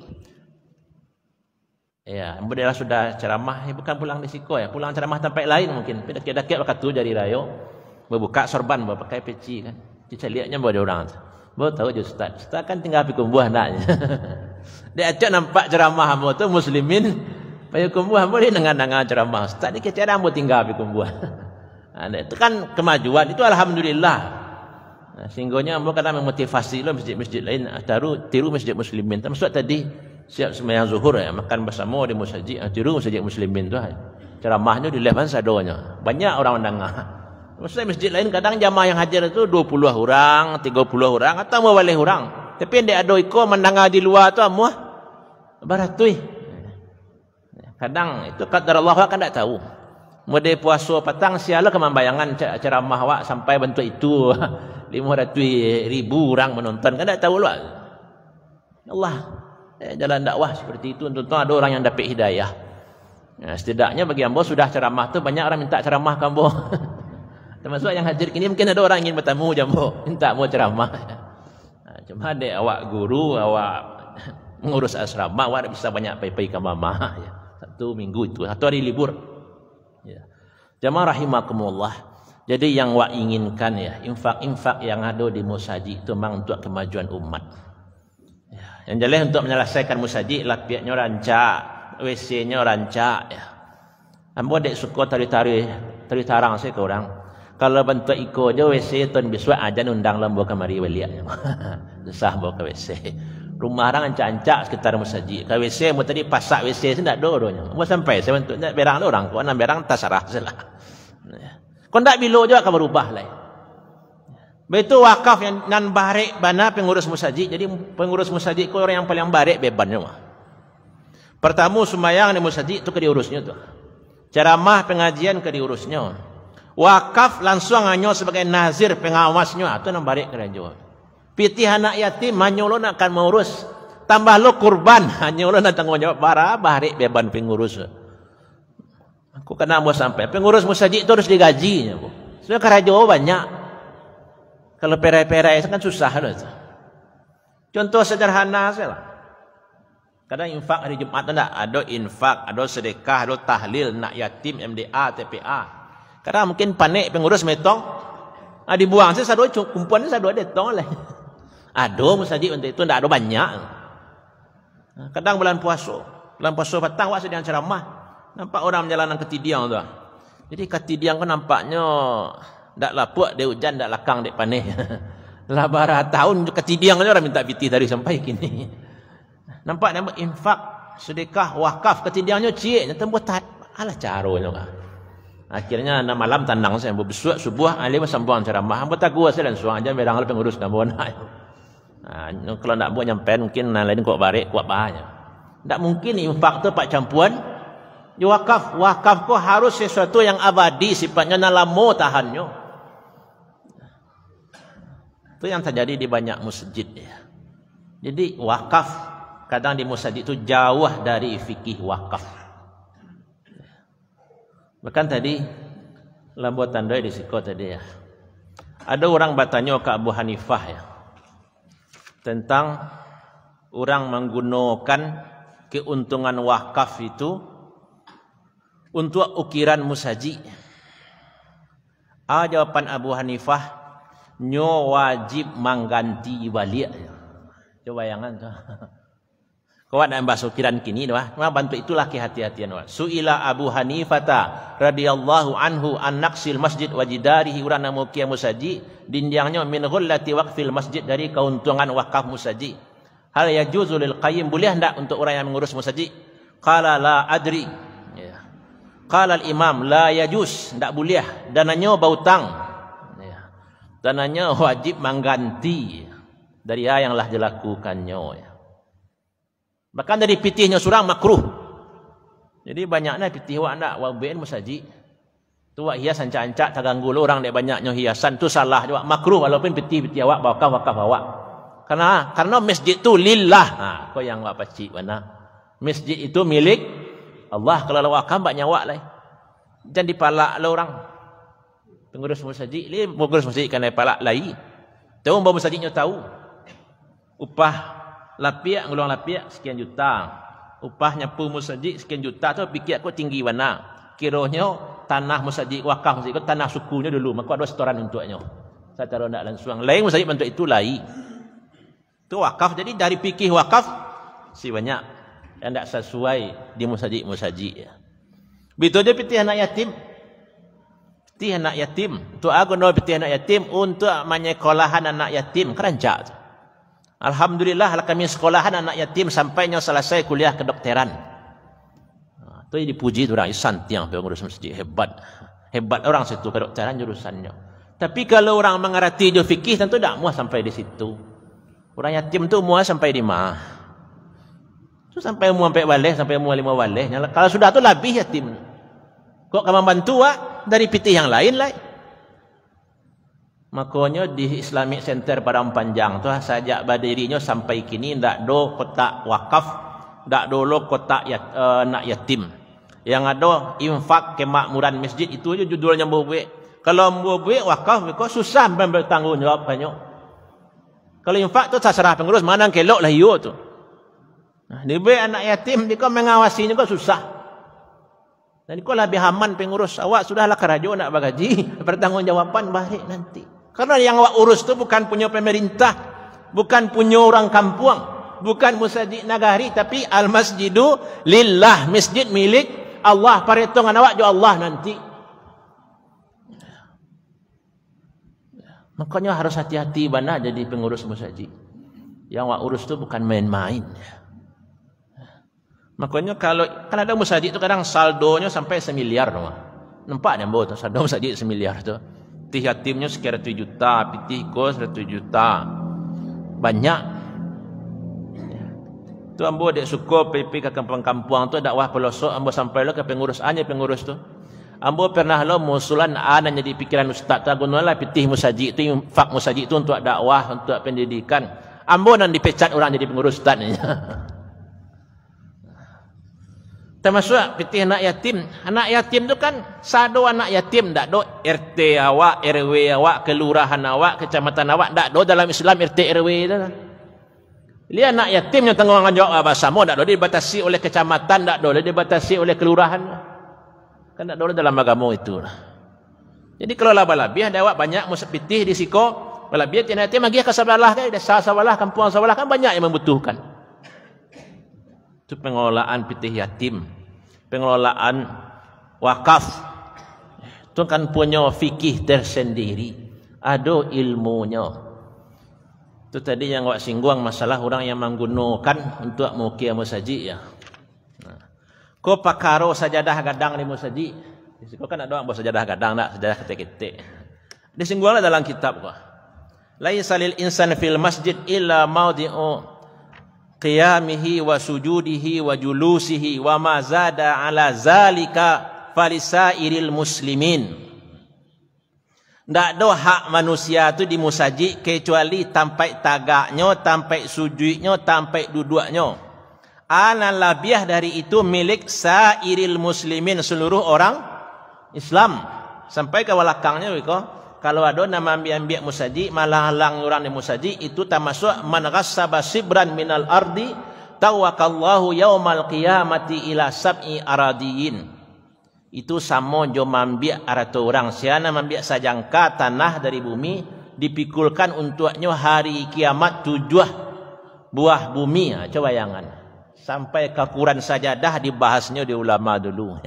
Ya, model sudah ceramah, bukan pulang di siko ya, pulang ceramah tempat lain mungkin. Dekat-dekat waktu tu dari rayo, berbuka sorban, berpakai peci kan. Kita lihatnya bawa orang. Bawa tahu je ustaz. Ustaz kan tinggal pikun buah naknya. Dia acak nampak ceramah hamba tu muslimin, pikun buah hamba dia dengar ceramah. Ustaz ni kecera hamba tinggal pikun buah. Itu kan kemajuan, itu alhamdulillah. Sehingga hamba kadang memotivasi lo masjid-masjid lain, tiru masjid muslimin. Termasuk tadi siap sembahyang zuhur ya, makan bersama di masjid, tiru masjid muslimin tu. Ceramahnya di level sadonya. Banyak orang mendengar. Maksudnya masjid lain kadang jamaah yang hadir itu 20 orang, 30 orang atau mau balik orang. Tapi yang ada iko mendengar di luar tu amuah baratui. Kadang itu qadar Allah kan tak tahu. Mode puasa petang siala kemambayangan ceramah wak sampai bentuk itu 500,000 orang menonton kan tak tahu lu. Allah jalan dakwah seperti itu tentu ada orang yang dapat hidayah. Setidaknya bagi ambo sudah ceramah tu banyak orang minta ceramah ke ambo. Termasuk yang hadir kini mungkin ada orang ingin bertemu jambo minta mau ceramah. Cuma ada awak guru, awak mengurus asrama, awak bisa banyak pai-pai ke mama ya. Satu minggu itu, satu hari libur. Ya. Jamaah rahimakumullah. Jadi yang awak inginkan ya, infak-infak yang ada di musajid itu memang untuk kemajuan umat. Yang jelas untuk menyelesaikan musajid lapiaknya rancak, WC-nya rancak ya. Ambo dek suka tari-tarang saya ke orang. Kalau bentuk iko je WC tuan biswa aja undang lembo kemari beliak. Susah bawa ke WC. Rumah orang ancak-ancak sekitar musajid. Ke WC mu tadi pasak WC saya ndak dodonya. Mu sampai saya bentuk nak berang orang kau nak berang tas sarah salah. Kau ndak bilo juga akan berubah lah. Betul wakaf yang nan barik bana pengurus musajid. Jadi pengurus musajid itu orang yang paling barik bebannya. Pertama sembahyang di musajid itu ke diurusnya tu. Ceramah pengajian ke diurusnya. Wakaf langsung hanya sebagai nazir pengawasnya. Itu nan barik kerja. Pitih anak yatim hanya lo nak akan mengurus. Tambah lo kurban hanya lo nak tanggung jawab bara barik beban pengurus. Aku kena mau sampai pengurus musajid itu harus digajinya. Soalnya kerja banyak. Kalau perai-perai itu kan susah loh. Contoh sederhana saja lah. Kadang infak hari Jumat tidak ada infak, ada sedekah, ada tahlil, nak yatim, MDA, TPA. Kadang mungkin panik pengurus metong, dibuang saya satu kumpulan saya dua detong lah. Ada musajid untuk itu tidak ada banyak. Kadang bulan puasa petang wak sedang ceramah, nampak orang menjalankan ketidiang tu. Jadi ketidiang kan nampaknya tak lapuk dia hujan, tak lakang dia panih. Lah barah tahun ketidiang orang minta piti dari sampai kini. Nampak infak, sedekah, wakaf, ketidiangnya cik, tembus tak alah caranya. Akhirnya malam tandang saya berbesuk subuh alim sambung ceramah. Hamba tak gua saya dan suang aja berang pengurus kamu nak. Kalau nak buat nyampe mungkin lain kok barik kuat bahaya. Tak mungkin infak tu pak campuran. Wakaf kau harus sesuatu yang abadi sifatnya nalamo tahannya. Itu yang terjadi di banyak masjid ya. Jadi wakaf kadang di masjid itu jauh dari fikih wakaf. Bahkan tadi lambat tanda di siko tadi ya. Ada orang bertanya ke Abu Hanifah ya. Tentang orang menggunakan keuntungan wakaf itu untuk ukiran musajid. Jawaban Abu Hanifah, nyo wajib mengganti balik. Coba bayangan tu. Kau nak bahas ukiran kini tu bantu itulah kehati-hatian. Suila Abu Hanifah radhiyallahu anhu an naqsil masjid wa jidarihi urana mukia musaji dindiangnya min ghullati waqfil masjid dari keuntungan wakaf musaji. Hal yajuzu lil qayyim boleh hendak untuk orang yang mengurus musaji? Qala la adri. Ya. Qala al imam la yajuz, hendak boleh dananya bautang. Ya. Dananya wajib mengganti dari yang lah dilakukannya ya. Bahkan dari pitihnya surang makruh. Jadi banyaknya pitih wak nak wabain musaji. Tu wak hias ancak-ancak tak ganggu orang dek banyaknya hiasan tu salah juga makruh walaupun pitih awak wakaf awak. Karena masjid tu lillah. Kau yang wak pacik mana? Masjid itu milik Allah. Kalau wakaf banyak wak lah. Jangan dipalak lah orang. Pengurus musaji, pengurus musaji kan dipalak lagi. Tahu bahawa musajidnya tahu. Upah lapiak ngulang lapiak sekian juta, upah nyapu musajid sekian juta tu fikir aku tinggi mana? Kiranya tanah musajid wakaf musajid itu tanah sukunya dulu, maka ada setoran untuknya. Secara nak langsung lain musajid bentuk itu lain. Tu wakaf jadi dari fikih wakaf si banyak yang tak sesuai di musajid-musajid. Begitu dia pitih anak yatim. Pitih anak yatim. Tu aku nak pitih anak yatim untuk menyekolahan anak yatim keranjak. Alhamdulillah kami sekolahan anak yatim sampainya selesai kuliah kedokteran. Itu dipuji tu orang Isan tiang pengurus masjid hebat. Hebat orang situ kedokteran jurusannya. Tapi kalau orang mengerti dia fikih tentu tak muah sampai di situ. Orang yatim tu muah sampai di mana? Tu sampai muah sampai balik, sampai muah 5 balik. Kalau sudah tu lebih yatim. Kok kamu bantu dari pitih yang lain lah. Makanya di Islamic Center Padang Panjang tu sajak berdirinya sampai kini ndak do kotak wakaf, ndak dolo kotak anak yatim. Yang ada infak kemakmuran masjid itu aja judulnya mbubuik. Kalau mbubuik wakaf kok susah bertanggungjawab banyak. Kalau infak tu terserah pengurus mana kelok lah iyo tu. Nah, di anak yatim dia mengawasinya kok susah. Dan kau lebih aman pengurus awak sudahlah kerajo nak bagaji pertanggungjawaban balik nanti. Karena yang awak urus tu bukan punya pemerintah, bukan punya orang kampung, bukan musajid nagari, tapi al-masjidu lillah, masjid milik Allah. Perhitungan awak jo Allah nanti. Makanya harus hati-hati bana jadi pengurus musajid. Yang awak urus tu bukan main-main. Makanya kalau kan ada musajid tu kadang saldonya sampai 1 miliar. Nampak ni tu saldo musajid 1 miliar tu. Pitih yatimnya sekitar 1 juta, pitih kos 1 juta. Banyak. Tu ambo dek suko PP ke kampung-kampung tu dakwah pelosok ambo sampai lo ke pengurus pengurus tu. Ambo pernah lo musulan ana jadi pikiran ustaz tu gunalah pitih musajid tu infak musajid tu untuk dakwah, untuk pendidikan. Ambo nan dipecat orang jadi pengurus ustaz ni. Termasuk pitih anak yatim. Anak yatim tu kan sado anak yatim dak do RT awak, RW awak, kelurahan awak, kecamatan awak dak do dalam Islam RT RW tu. Dia anak yatim yang tanggungjawab apa sama dak do dibatasi oleh kecamatan, dak do dibatasi oleh kelurahan. Kan dak do dalam agama itu. Jadi kalau labah-labih ada awak banyak musapitih di siko, labih anak yatim lagi ke sebelah kan, desa sebelah, kampung sebelah kan banyak yang membutuhkan. Itu pengelolaan pitih yatim, pengelolaan wakaf. Itu kan punya fikih tersendiri, ada ilmunya. Itu tadi yang awak singgung masalah orang yang menggunakan untuk mukia musajid ya. Kau pakaro sajadah gadang di musajid. Kau kan ada orang bawa sajadah gadang tak, sajadah ketik-ketik. Disinggunglah dalam kitab kau. Laisa lil insan fil masjid illa maudi'u qiyamihi wa sujudihi wa julusihi wa ma zada ala zalika falisairil muslimin. Ndak ada hak manusia tu di musajid kecuali tampai tagaknya, tampai sujudnya, tampai duduknya. Ana labiah dari itu milik sairil muslimin, seluruh orang Islam. Sampai ke belakangnya kalau ada nama ambil musajid malah halang orang di musajid itu termasuk man ghassaba sibran minal ardi tawakallahu yaumal qiyamati ila sab'i aradiyin. Itu sama jo mambiak aratu orang siana mambiak sajangka tanah dari bumi dipikulkan untuknya hari kiamat 7 buah bumi. Coba bayangan. Sampai kakuran sajadah dibahasnya di ulama dulu.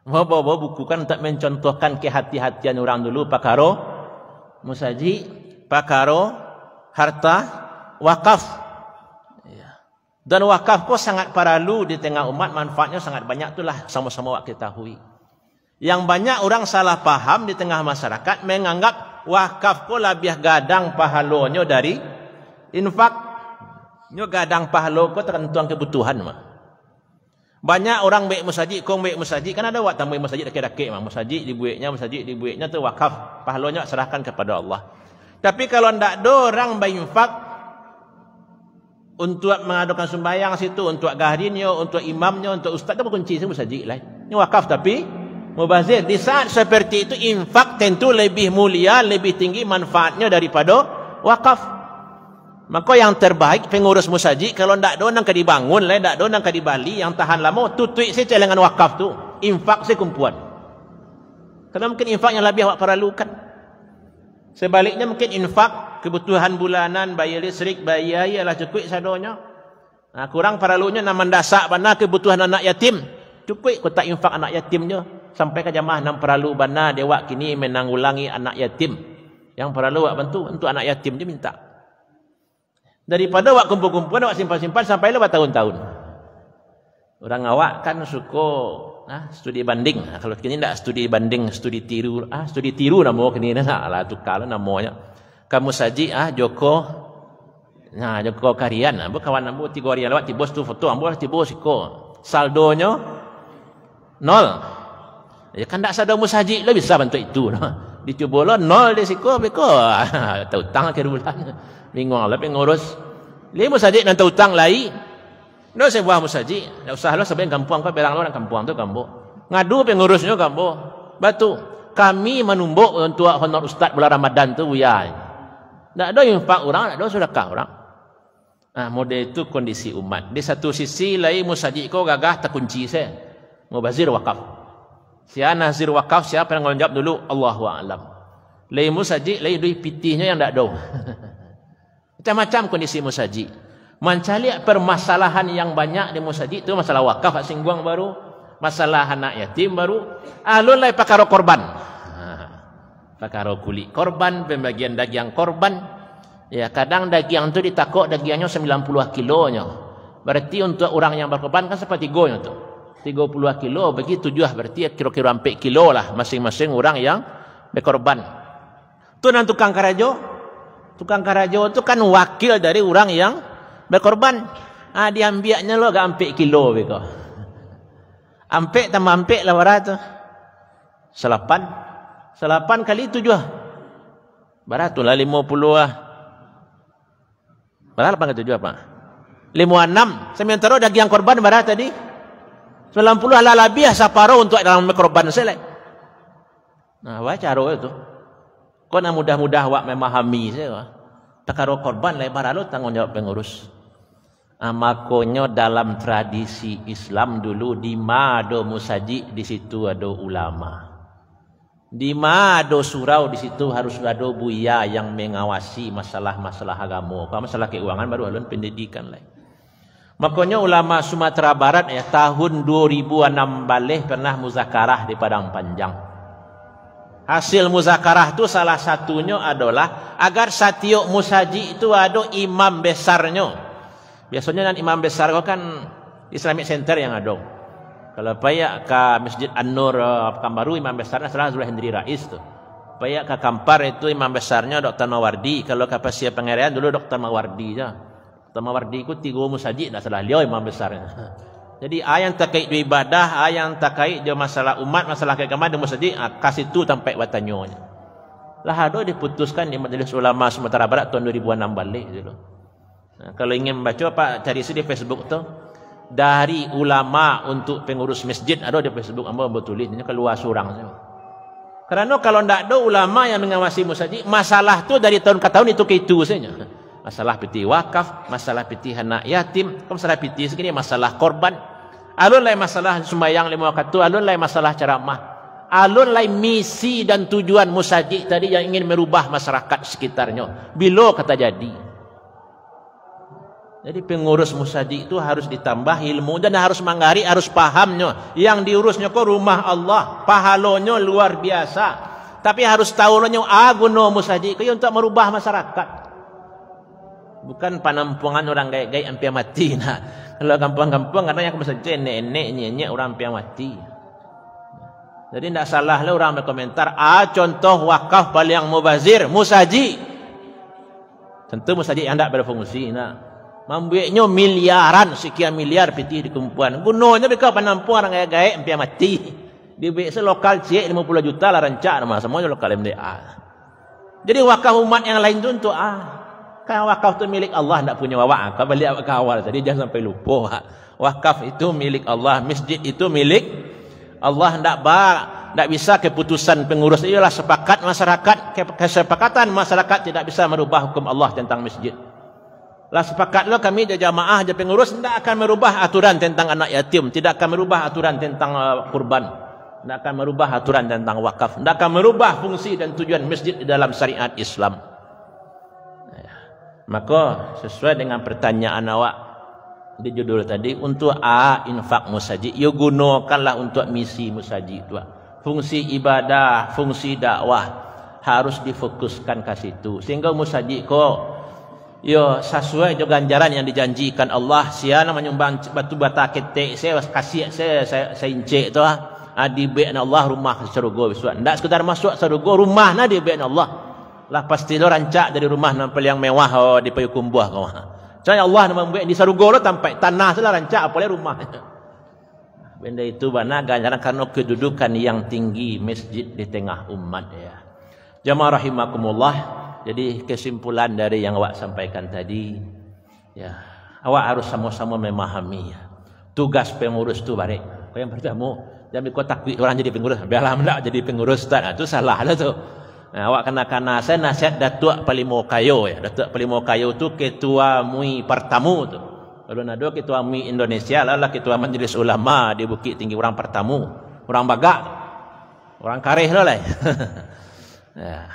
Bawa buku kan untuk mencontohkan kehati-hatian orang dulu pakaro musaji, pakaro harta wakaf. Dan wakaf kok sangat perlu di tengah umat, manfaatnya sangat banyak, itulah sama-sama wak ketahui. Yang banyak orang salah paham di tengah masyarakat menganggap wakaf kok lebih gadang pahalonyo dari infak. Nyo gadang pahalo kok tergantung kebutuhan mah. Banyak orang baik musajid, kong baik musajid, kan ada wak tambah musajid dakik-dakik mah. Musajid dibuatnya tu wakaf, pahalanya serahkan kepada Allah. Tapi kalau ndak ada orang berinfak untuk mengadakan sembahyang situ, untuk gahrinyo, untuk imamnya, untuk ustaz, itu kunci semua musajid lah. Ini wakaf tapi mubazir. Di saat seperti itu infak tentu lebih mulia, lebih tinggi manfaatnya daripada wakaf. Maka yang terbaik pengurus musajid kalau ndak ada nang dibangun lah, ndak ada nang di Bali yang tahan lama, tutui saja dengan wakaf tu. Infak saya kumpulan. Karena mungkin infak yang lebih awak perlukan. Sebaliknya mungkin infak kebutuhan bulanan, bayar listrik, bayar ialah cukup sadonya. Nah, kurang perlunya nak mendasak bana kebutuhan anak yatim. Cukup kota infak anak yatimnya. Sampai ke jamaah nang perlu bana dewa kini menanggulangi anak yatim. Yang perlu awak bantu untuk anak yatim dia minta. Daripada awak kumpul-kumpul, awak simpan-simpan sampai lepas tahun-tahun. Orang awak kan suka studi banding. Kalau kini tidak studi banding, studi tiru. Studi tiru nama kini lah tukar namanya. Kamu saji Joko. Nah, Joko Karian. Ambo kawan ambo 3 hari lewat tibos tu foto ambo tibos siko. Saldonya 0. Ya kan tak saldo musaji lah bisa bantu itu. Dicuba lo 0 di siko beko. Tahu utang akhir bulan. Bingung lah pengurus. Li musaji nan tahu utang lai. No sebuah musaji, enggak usah lo sampai kampung kau bilang lo orang kampung tu kambo. Ngadu pengurusnya kambo. Batu. Kami menumbuk untuk honor ustaz bulan Ramadan tu buya. Enggak ada infak orang, enggak ada sedekah orang. Nah, model itu kondisi umat. Di satu sisi lain musaji kau gagah terkunci saya. Mubazir wakaf. Siapa nazir wakaf, siapa yang menjawab dulu? Allahu a'lam. Lain musaji, lain duit pitihnya yang enggak ada. Macam-macam kondisi musaji. Mencari permasalahan yang banyak di musajid itu masalah wakaf singguang baru, masalah anak yatim baru, alun lai pakaro korban. Pakaro kulit korban, pembagian daging korban. Ya, kadang daging itu ditakok dagingnya 90 kilonya. Berarti untuk orang yang berkorban kan seperti gonya tu. 30 kilo bagi 7 berarti kira-kira 4 kilo lah masing-masing orang yang berkorban. Tu nan tukang karajo. Tukang karajo itu kan wakil dari orang yang berkorban. Diambilnya lo agak 4 kilo beko. Ampek tambah ampek lah barat tu. 8 kali 7. Barat tu lah 50 lah. Barat apa ke 7 apa? 56. Sementara daging korban barat tadi 90 lah lebih saparo untuk dalam korban selek. Nah, baca ro itu. Kau nak mudah-mudah awak memahami saya. Perkara korban lebar lalu tanggungjawab pengurus. Makonyo dalam tradisi Islam dulu di mana ada musaji di situ ada ulama. Di mana ada surau di situ harus ada buya yang mengawasi masalah-masalah agama. Kalau masalah keuangan baru alun pendidikan lain. Makanya ulama Sumatera Barat ya tahun 2006 balik pernah muzakarah di Padang Panjang. Hasil muzakarah itu salah satunya adalah agar setiap musaji itu ada imam besarnya. Biasanya kan imam besar kan Islamic Center yang ada. Kalau payak ke Masjid An-Nur Pekanbaru imam besarnya salah Zulh Hendri Rais tu. Payak ke Kampar itu imam besarnya Dr. Mawardi. Kalau ke Pasir Pangeran dulu Dr. Mawardi je. Dr. Mawardi itu 3 musaji tak salah dia imam besarnya. Jadi yang terkait dengan ibadah, yang terkait dengan masalah umat, masalah keagamaan dan musaji, kasih tu sampai watannya. Lah ada diputuskan di Majelis Ulama Sumatera Barat tahun 2006 balik dulu. Nah, kalau ingin membaca Pak cari di Facebook tu dari ulama untuk pengurus masjid ada di Facebook ambo tulis ini keluar surang saja. Karena kalau ndak ada ulama yang mengawasi musaji, masalah tu dari tahun ke tahun itu saja. Masalah piti wakaf, masalah piti anak yatim, masalah piti segini masalah korban. Alun lain masalah sembahyang 5 waktu, alun lain masalah ceramah. Alun lain misi dan tujuan musajid tadi yang ingin merubah masyarakat sekitarnya. Bila kata jadi. Jadi pengurus musajid itu harus ditambah ilmu dan harus mengari, harus pahamnya. Yang diurusnya kok rumah Allah, pahalanya luar biasa. Tapi harus tahu lo guna musajid itu untuk merubah masyarakat. Bukan penampungan orang gaya-gaya sampai mati. Nah, kalau kampung-kampung katanya aku musajid nenek orang sampai mati. Jadi tidak salah lah orang berkomentar, contoh wakaf paling mubazir, musaji. Tentu musaji yang tidak berfungsi. Nah, membuatnya miliaran, sekian miliar pitih di kumpulan. Gunanya mereka penampung orang gaya-gaya sampai mati. Di BC lokal cek 50 juta lah rancak nama semuanya lokal MDA. Jadi wakaf umat yang lain itu untuk kan wakaf itu milik Allah, tidak punya wawak. Kau balik wakaf awal tadi jangan sampai lupa. Wakaf itu milik Allah, masjid itu milik Allah. Tidak bisa keputusan pengurus. Ialah sepakat masyarakat, kesepakatan masyarakat tidak bisa merubah hukum Allah tentang masjid. Lah sepakatlah kami jamaah je pengurus tidak akan merubah aturan tentang anak yatim, tidak akan merubah aturan tentang kurban, tidak akan merubah aturan tentang wakaf, tidak akan merubah fungsi dan tujuan masjid di dalam syariat Islam. Maka sesuai dengan pertanyaan awak di judul tadi, untuk infak musajid, ya gunakanlah untuk misi musajid itu. Fungsi ibadah, fungsi dakwah harus difokuskan ke situ. Sehingga musajid kok ya sesuai dengan ganjaran yang dijanjikan Allah. Siapa menyumbang batu bata ketek, saya kasih saya incik tu di baik Allah rumah surga besok. Tidak sekadar masuk surga, rumah na di baik Allah. Lah pasti lo rancak dari rumah nampil yang mewah di payukum buah kau. Saya Allah nak membuat di surga lo tampai tanah salah rancak apalagi rumah. Benda itu bana ganjaran karena kedudukan yang tinggi masjid di tengah umat ya. Jamaah rahimakumullah. Jadi kesimpulan dari yang awak sampaikan tadi ya, awak harus sama-sama memahami ya. Tugas pengurus tu baik. Kau yang pertama, jangan kau takut orang jadi pengurus. Biarlah hendak jadi pengurus tak. Itu salah lah tu. Nah, awak kena saya nasihat Datuk Palimo Kayo ya. Datuk Palimo Kayo tu ketua MUI pertamu tu. Kalau ada ketua MUI Indonesia lah ketua Majelis Ulama di Bukit Tinggi, orang pertamu, orang bagak, orang karih lah. Ya.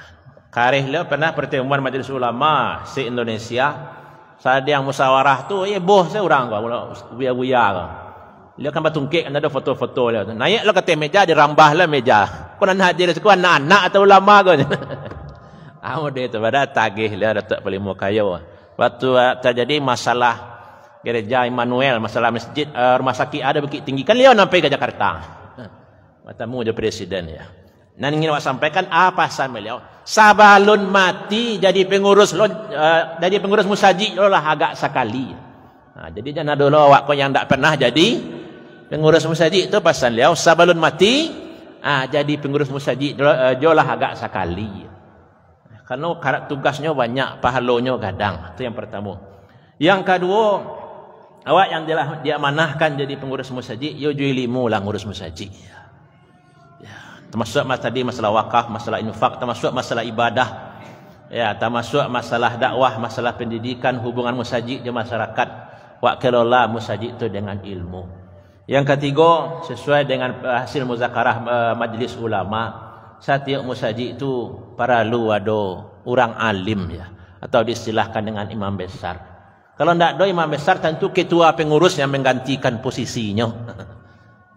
Karih lah pernah pertemuan Majelis Ulama se Indonesia. Saat yang musyawarah tu, boh saya orang kau, buya-buya kau. Dia kan batungkik, ada foto-foto dia. Naik lah ke meja, dirambah lah meja. Kau nak hadir sekolah anak-anak atau ulama kau. Dia tu pada tagih dia Datuk Palimo Kayo. Waktu terjadi masalah gereja Immanuel, masalah masjid, rumah sakit ada Bukit Tinggi. Kan dia sampai ke Jakarta. Bertemu je presiden ya. Dan ingin awak sampaikan apa pesan beliau? Sabalun mati jadi pengurus musajid lah agak sekali. Jadi jangan dulu awak kau yang tak pernah jadi pengurus musajid itu pesan beliau. Sabalun mati jadi pengurus musajid jolah agak sekali. Karena tugasnya banyak, pahalanya kadang. Itu yang pertama. Yang kedua, awak yang diamanahkan jadi pengurus musajid, yo juilimu lah ngurus musajid. Termasuk tadi masalah wakaf, masalah infak, termasuk masalah ibadah, ya, termasuk masalah dakwah, masalah pendidikan, hubungan musajid di masyarakat. Wak kelola musajid itu dengan ilmu. Yang ketiga, sesuai dengan hasil muzakarah Majlis Ulama, setiap musajid itu perlu ada orang alim ya, atau diistilahkan dengan imam besar. Kalau tidak ada imam besar, tentu ketua pengurus yang menggantikan posisinya.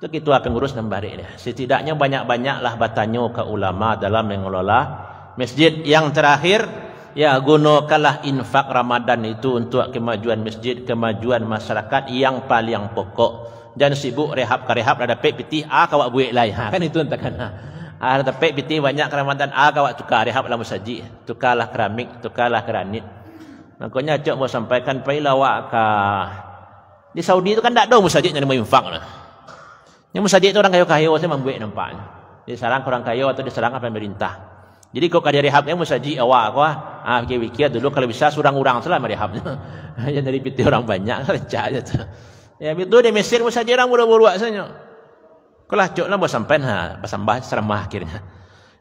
Itu ketua pengurus nambari dia. Setidaknya banyak-banyaklah bertanya ke ulama dalam mengelola masjid. Yang terakhir, ya gunakanlah infak Ramadan itu untuk kemajuan masjid, kemajuan masyarakat yang paling pokok. Jangan sibuk rehab ke rehab, ada pek pitih kawak buik lain. Kan itu entahkan. Ada pek pitih banyak ke Ramadan kawak tukar rehab dalam masjid, tukarlah keramik, tukarlah granit. Makanya cak mau sampaikan pailah wak ke di Saudi itu kan tak ada masjid yang mau infak lah. Yang musajid itu orang kayo-kayo saya membuat nampaknya. Diserang orang kayo atau diserang pemerintah. Jadi kau kada rehabnya musajid awak kau fikir dulu kalau bisa surang-urang salah merehabnya. Yang dari piti orang banyak recak aja tu. Ya itu di Mesir musajid orang buru-buru saja. Kalau coklah mau sampai bersambah ceramah akhirnya.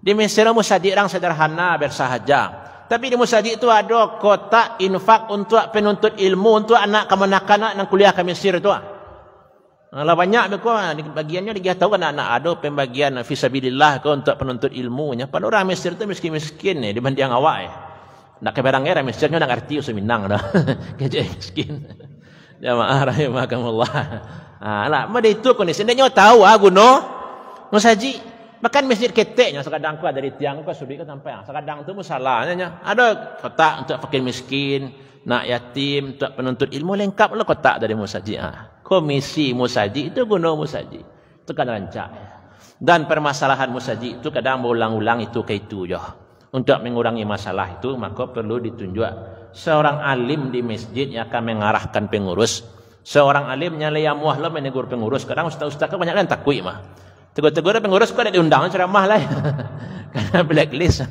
Di Mesir musajid orang sederhana bersahaja. Tapi di musajid itu ada kotak infak untuk penuntut ilmu, untuk anak kemana-kanak yang kuliah ke Mesir itu. Lah banyak beku bagiannya dia tahu anak-anak ada pembagian fisabilillah ke untuk penuntut ilmunya. Pada orang Mesir tu miskin-miskin ni dibanding awak ya. Nak ke barang era Mesirnya nak arti usah Minang dah. Kerja miskin. Jamaah rahimakumullah. Lah made itu kondisi dia tahu guna musaji. Bahkan masjid keteknya sekadang ku dari tiang ku sudi ke sampai. Sekadang tu masalahnya ada kotak untuk fakir miskin, nak yatim, untuk penuntut ilmu lengkap lah kotak dari musaji. Komisi musaji itu guna musaji. Itu kan rancak. Dan permasalahan musaji itu kadang berulang-ulang itu ke itu je. Untuk mengurangi masalah itu maka perlu ditunjuk seorang alim di masjid yang akan mengarahkan pengurus. Seorang alim yang leyamuah lah menegur pengurus. Kadang ustaz-ustaz kan banyak kan takui mah. Tegur-tegur pengurus kok ada diundang ceramah lah. Karena blacklist.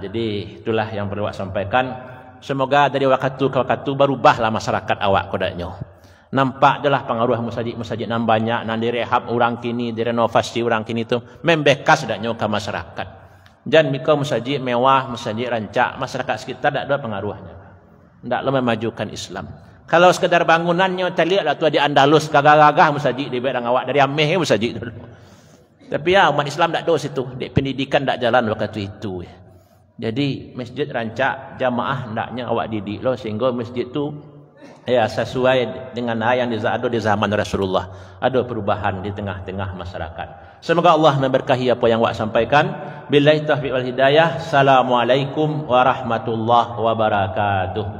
Jadi itulah yang perlu awak sampaikan. Semoga dari waktu ke waktu berubahlah masyarakat awak kodanya. Nampak adalah pengaruh masjid-masjid nan banyak, nan direhab orang kini, direnovasi orang kini tu membekas daknya ke masyarakat. Dan mika masjid mewah, masjid rancak, masyarakat sekitar tak ada pengaruhnya. Ndaklah memajukan Islam. Kalau sekedar bangunannya terlihat lah tu di Andalus gagah-gagah masjid di bedang awak dari Ameh masjid dulu. Tapi ya umat Islam tak ada situ, dek pendidikan tak jalan waktu itu. Jadi masjid rancak jamaah ndaknya awak didik lo sehingga masjid tu ya sesuai dengan yang ada di zaman Rasulullah. Ada perubahan di tengah-tengah masyarakat. Semoga Allah memberkahi apa yang awak sampaikan. Billahi taufiq wal hidayah. Assalamualaikum warahmatullahi wabarakatuh.